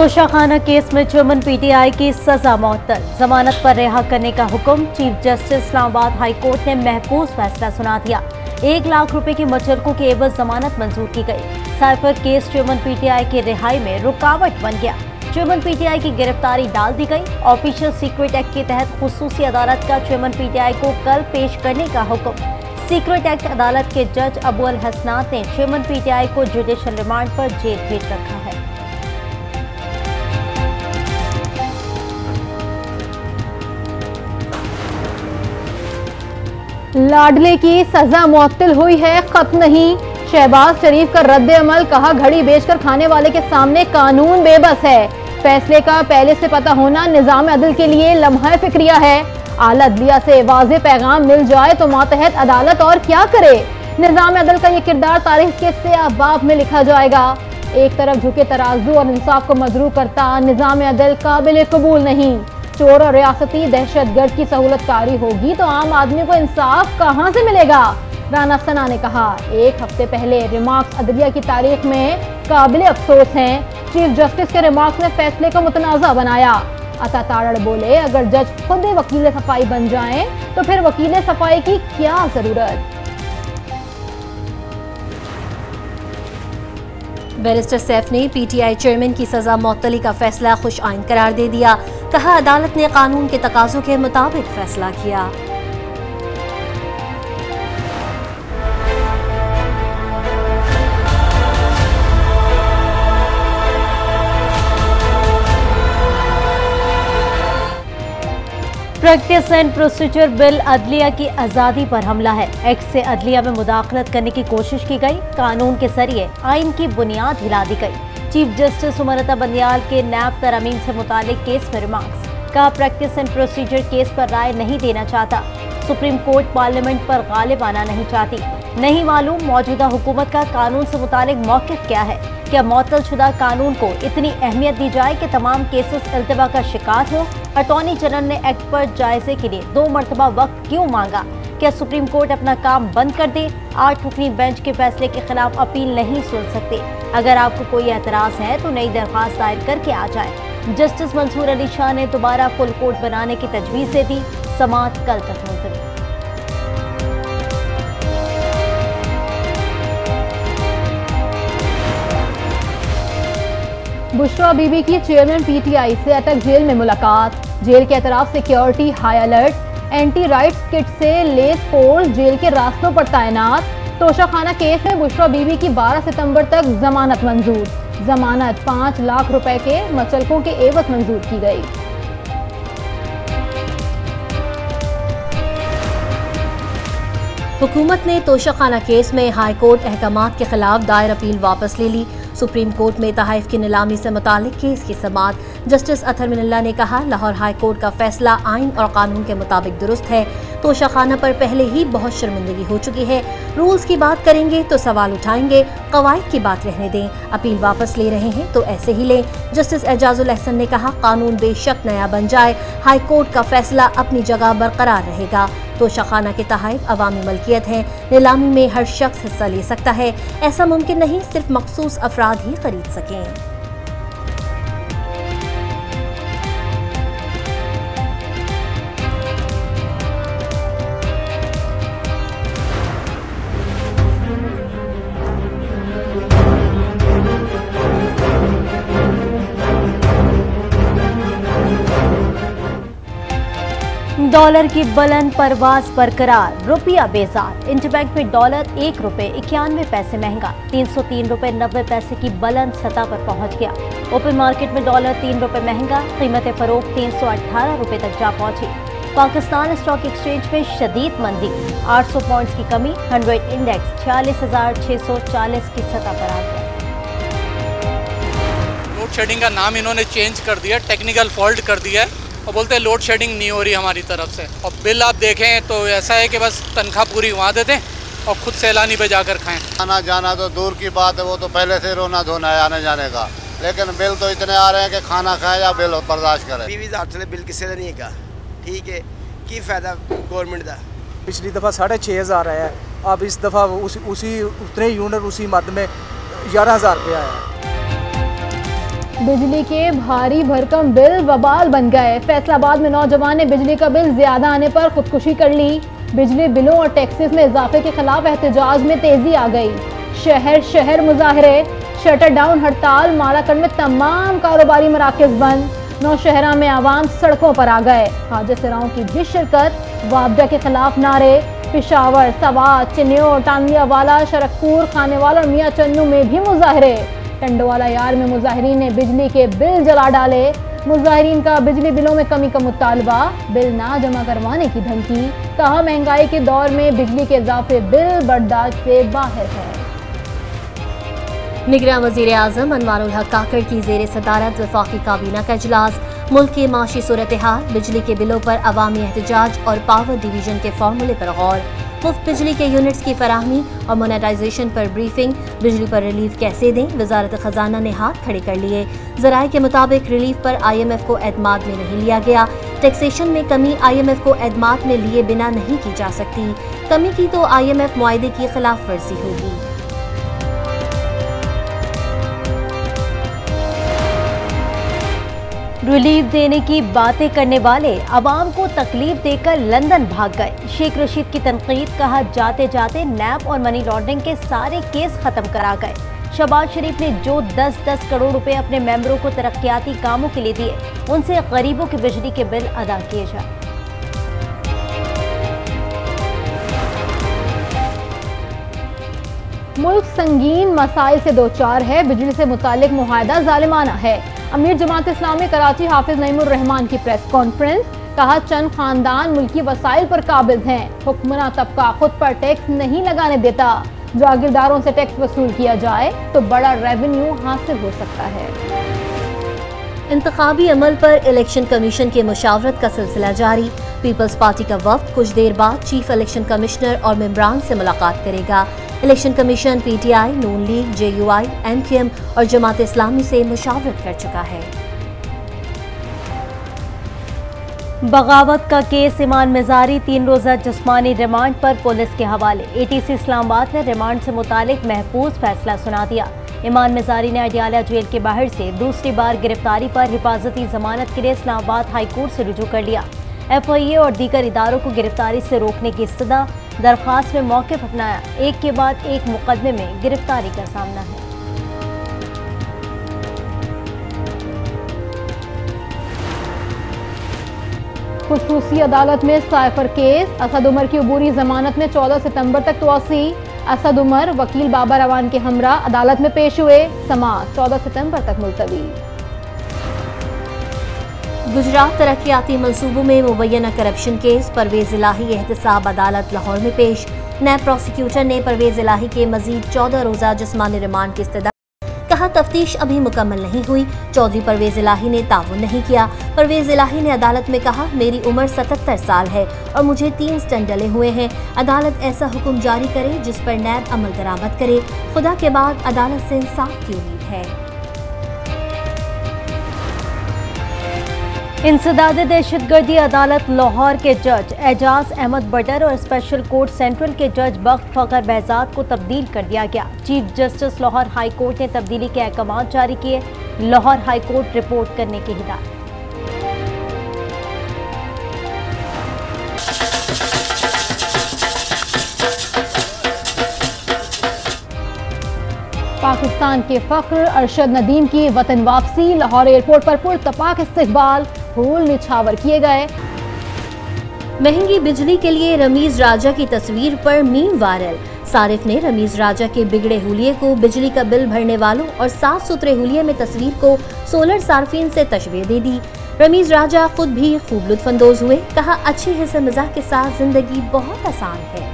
Toshakhana case में chairman PTI की सजा मौतल, जमानत पर रिहा करने का हुक्म। Chief justice Islamabad high court ने महफूज फैसला सुना दिया। 1 लाख रुपए की मुचलकों के एवज जमानत मंजूर की गई। साइफर केस चेयरमैन पीटीआई की रिहाई में रुकावट बन गया। चेयरमैन पीटीआई की गिरफ्तारी डाल दी गई। ऑफिशियल सीक्रेट एक्ट के तहत खुसूसी अदालत का चेयरमैन पीटीआई को कल पेश करने का हुक्म। सीक्रेट एक्ट अदालत के जज अबू अल हसनात ने चेयरमैन पीटीआई को जुडिशियल रिमांड पर जेल भेज रखा है। लाडले की सजा मुअत्तल हुई है, खत्म नहीं। शहबाज शरीफ का रद्द अमल, कहा घड़ी बेचकर खाने वाले के सामने कानून बेबस है। फैसले का पहले से पता होना निजाम अदल के लिए लम्हा फिक्रिया है। आला अदलिया से वाज़े पैगाम मिल जाए तो मातहत अदालत और क्या करे। निजाम अदल का ये किरदार तारीख के स्याह में लिखा जाएगा। एक तरफ झुके तराजू और इंसाफ को मजरू करता निजाम अदल काबिल कबूल नहीं। चोर और रियासती दहशतगर्द की सहूलतकारी होगी तो आम आदमी को इंसाफ कहां से मिलेगा। राना सना ने कहा, 1 हफ्ते पहले रिमार्क्स अदलिया की तारीख में काबिल अफसोस हैं। चीफ जस्टिस के रिमार्क्स ने फैसले को मुतनाज़ा बनाया। अता तारड़ बोले, अगर जज खुद वकील सफाई बन जाएं तो फिर वकील सफाई की क्या जरूरत। बैरिस्टर सैफ ने पीटीआई चेयरमैन की सजा मुअत्तली का फैसला खुश आइन करार दे दिया। कहा, अदालत ने कानून के तकाजों के मुताबिक फैसला किया। प्रैक्टिस एंड प्रोसीजर बिल अदलिया की आज़ादी पर हमला है। एक्ट से अदलिया में मुदाखलत करने की कोशिश की गई। कानून के जरिए आइन की बुनियाद हिला दी गई। चीफ जस्टिस उमर बंदियाल के नैब तरमीम से मुतालिक केस में रिमार्क्स। कहा, प्रैक्टिस एंड प्रोसीजर केस पर राय नहीं देना चाहता। सुप्रीम कोर्ट पार्लियामेंट पर गालिब आना नहीं चाहती। नहीं मालूम मौजूदा हुकूमत का कानून से मुतालिक मौक़िफ़ क्या है। क्या मुअत्तल शुदा कानून को इतनी अहमियत दी जाए कि तमाम केसेस इल्तिबा का शिकार हो। अटॉर्नी जनरल ने एक्ट पर जायजे के लिए 2 मरतबा वक्त क्यों मांगा। क्या सुप्रीम कोर्ट अपना काम बंद कर दे। 8 रुकनी बेंच के फैसले के खिलाफ अपील नहीं सुन सकते। अगर आपको कोई एतराज़ है तो नई दरख्वास्त दायर करके आ जाए। जस्टिस मंसूर अली शाह ने दोबारा फुल कोर्ट बनाने की तजवीज़ दे दी। समाअत कल तक मुलतवी। बुशरा बीबी की चेयरमैन पीटीआई से अटक जेल में मुलाकात। जेल के अतराफ security high alert. Anti riots kit से लेस फोर्स जेल के रास्तों पर तैनात। तोशाखाना केस में बुशरा बीबी की 12 सितंबर तक जमानत मंजूर। जमानत 5 लाख रुपए के मुचलकों के एवज मंजूर की गई। हुकूमत ने तोशाखाना केस में हाई कोर्ट अहकामात के खिलाफ दायर अपील वापस ले ली। सुप्रीम कोर्ट में तहाइफ की नीलामी से मुतालिक केस की समाअत। जस्टिस अतहर मिनल्ला ने कहा, लाहौर हाई कोर्ट का फैसला आइन और कानून के मुताबिक दुरुस्त है। तोशाखाना पर पहले ही बहुत शर्मिंदगी हो चुकी है। रूल्स की बात करेंगे तो सवाल उठाएंगे, कवायद की बात रहने दें। अपील वापस ले रहे हैं तो ऐसे ही लें। जस्टिस एजाजुल अहसन ने कहा, कानून बेशक नया बन जाए, हाई कोर्ट का फैसला अपनी जगह बरकरार रहेगा। तोशाखाना के तहाइफ अवामी मलकियत हैं। नीलामी में हर शख्स हिस्सा ले सकता है। ऐसा मुमकिन नहीं सिर्फ मखसूस अफराद ही खरीद सकें। डॉलर की बुलंद परवाज बरकरार, रुपया बेजार। इंटरबैंक में डॉलर 1 रुपए 91 पैसे महंगा 303 रुपए 90 पैसे की बुलंद सतह पर पहुंच गया। ओपन मार्केट में डॉलर 3 रुपए महंगा, कीमत फरोख्त 318 रुपए तक जा पहुंची। पाकिस्तान स्टॉक एक्सचेंज में शदीद मंदी, 800 पॉइंट्स की कमी। 100 इंडेक्स 46,640 की सतह पर आ गया। लोड शेडिंग का नाम इन्होंने चेंज कर दिया, टेक्निकल फॉल्ट कर दिया है और बोलते हैं लोड शेडिंग नहीं हो रही हमारी तरफ से। और बिल आप देखें तो ऐसा है कि बस तनख्वाह पूरी वहाँ दे दें और खुद सैलानी पे जाकर खाएं। आना जाना तो दूर की बात है, वो तो पहले से रोना धोना है आने जाने का। लेकिन बिल तो इतने आ रहे हैं कि खाना खाएं या बिल बर्दाश्त करें। 20,000 बिल किसी का नहीं है, ठीक है, की फायदा गवर्नमेंट का। पिछली दफ़ा 6,500 आया है, अब इस दफ़ा उसी उतने यूनिट उसी मद में 11,000 रुपया आया है। बिजली के भारी भरकम बिल वबाल बन गए। फैसलाबाद में नौजवान ने बिजली का बिल ज्यादा आने पर खुदकुशी कर ली। बिजली बिलों और टैक्सेस में इजाफे के खिलाफ एहतजाज में तेजी आ गई। शहर शहर मुजाहरे, शटर डाउन हड़ताल, मालाकंड में तमाम कारोबारी मराकज बंद। नौशहरा में आवाम सड़कों पर आ गए। हाजिर सराओं की भी शिरकत। वापडा के खिलाफ नारे। पिशावर, सवात, चिन्योर, टांगियावाला, शरकपुर, खानेवाला और मियां चन्नू में भी मुजाहरे। टंडवाला यार में मुजाहिरीन ने बिजली के बिल जला डाले। मुजाहिरीन का बिजली बिलों में कमी का मुतालबा, बिल ना जमा करवाने की धमकी। कहा महंगाई के दौर में बिजली के इजाफे बिल बर्दाश्त से बाहर है। निगरान वज़ीर आज़म अनवारुल हक काकड़ की ज़ेर सदारत वफाकी काबीना का इजलास। मुल्क की माशी सूरत हाल, बिजली के बिलों पर अवामी एहतजाज और पावर डिवीजन के फार्मूले पर गौर। मुफ्त बिजली के यूनिट्स की फराहमी और मोनेटाइजेशन पर ब्रीफिंग। बिजली पर रिलीफ कैसे दें, वजारत खजाना ने हाथ खड़े कर लिए। ज़राए के मुताबिक रिलीफ पर IMF को एतमाद में नहीं लिया गया। टैक्सेशन में कमी IMF को एतमाद में लिए बिना नहीं की जा सकती। कमी की तो IMF मुआहदे की खिलाफ वर्जी होगी। रिलीफ देने की बातें करने वाले अवाम को तकलीफ देकर लंदन भाग गए। शेख रशीद की तनकीद, कहा जाते जाते नैब और मनी लॉन्ड्रिंग के सारे केस खत्म करा गए। शहबाज शरीफ ने जो 10-10 करोड़ रुपए अपने मेंबरों को तरक्याती कामों के लिए दिए, उनसे गरीबों के बिजली के बिल अदा किए जाए। मुल्क संगीन मसाइल से दो चार है। बिजली से मुतालिक मुआहदा जालिमाना है। अमीर जमात इस्लामी कराची हाफिज नईमुर रहमान की प्रेस कॉन्फ्रेंस, कहा चंद खानदान मुल्की वसाइल पर काबिज हैं। हुक्मरां तबका खुद पर टैक्स नहीं लगाने देता। जागीरदारों से टैक्स वसूल किया जाए तो बड़ा रेवेन्यू हासिल हो सकता है। इंतखाबी अमल पर इलेक्शन कमीशन की मुशावरत का सिलसिला जारी। पीपल्स पार्टी का वफ्द कुछ देर बाद चीफ इलेक्शन कमिश्नर और मेंबरान से मुलाकात करेगा। इलेक्शन कमीशन PTI, नून लीग, JUI, MQM और जमात इस्लामी से मुशावरत कर चुका है। बगावत का केस ईमान मिजारी 3 रोज़ा जिस्मानी रिमांड पर पुलिस के हवाले। ATC इस्लामाबाद ने रिमांड से मुतालिक महफूज फैसला सुना दिया। ईमान मिजारी ने अडियाला जेल के बाहर से दूसरी बार गिरफ्तारी पर हिफाजती जमानत के लिए इस्लामाबाद हाई कोर्ट से रुजू कर लिया। FIA और दीगर इदारों को गिरफ्तारी से रोकने की इस्तदा, दरख्वास्त में मौक़िफ़ अपनाया। एक के बाद एक मुकदमे में गिरफ्तारी का सामना है। खुसूसी अदालत में साइफर केस। असद उमर की अबूरी जमानत में 14 सितंबर तक तोसी। असद उमर वकील बाबा रवान के हमरा अदालत में पेश हुए। समाअत 14 सितंबर तक मुलतवी। गुजरात तरक्याती मंसूबों में मुबैना करप्शन केस। परवेज इलाही एहतसाब अदालत लाहौर में पेश। नैब प्रोसिक्यूटर ने परवेज इलाही के मजीद 14 रोज़ा जिस्मानी रिमांड की इस्तदा, कहा तफ्तीश अभी मुकम्मल नहीं हुई। चौधरी परवेज इलाही ने ताउन नहीं किया। परवेज इलाही ने अदालत में कहा मेरी उम्र 77 साल है और मुझे 3 स्टंट डले हुए हैं। अदालत ऐसा हुक्म जारी करे जिस पर नैब अमल दरामद करे। खुदा के बाद अदालत से इंसाफ की उम्मीद है। इंसदाद दहशतगर्दी अदालत लाहौर के जज एजाज अहमद बटर और स्पेशल कोर्ट सेंट्रल के जज बख्त फखर बहजाद को तब्दील कर दिया गया। Chief justice Lahore high court ने तब्दीली के अहकाम जारी किए। लाहौर हाई कोर्ट रिपोर्ट करने की हिदायत। पाकिस्तान के फख्र अरशद नदीम की वतन वापसी। लाहौर एयरपोर्ट पर पुरतपाक इस्तकबाल, फूल निछावर किए गए। महंगी बिजली के लिए रमीज राजा की तस्वीर पर मीम वायरल। सारिफ ने रमीज राजा के बिगड़े हुलिये को बिजली का बिल भरने वालों और साफ सुथरे हुलिये में तस्वीर को सोलर सार्फिन से तशबीह दे दी। रमीज राजा खुद भी खूब लुत्फानंदोज हुए। कहा अच्छी हिस्से मजाक के साथ जिंदगी बहुत आसान है।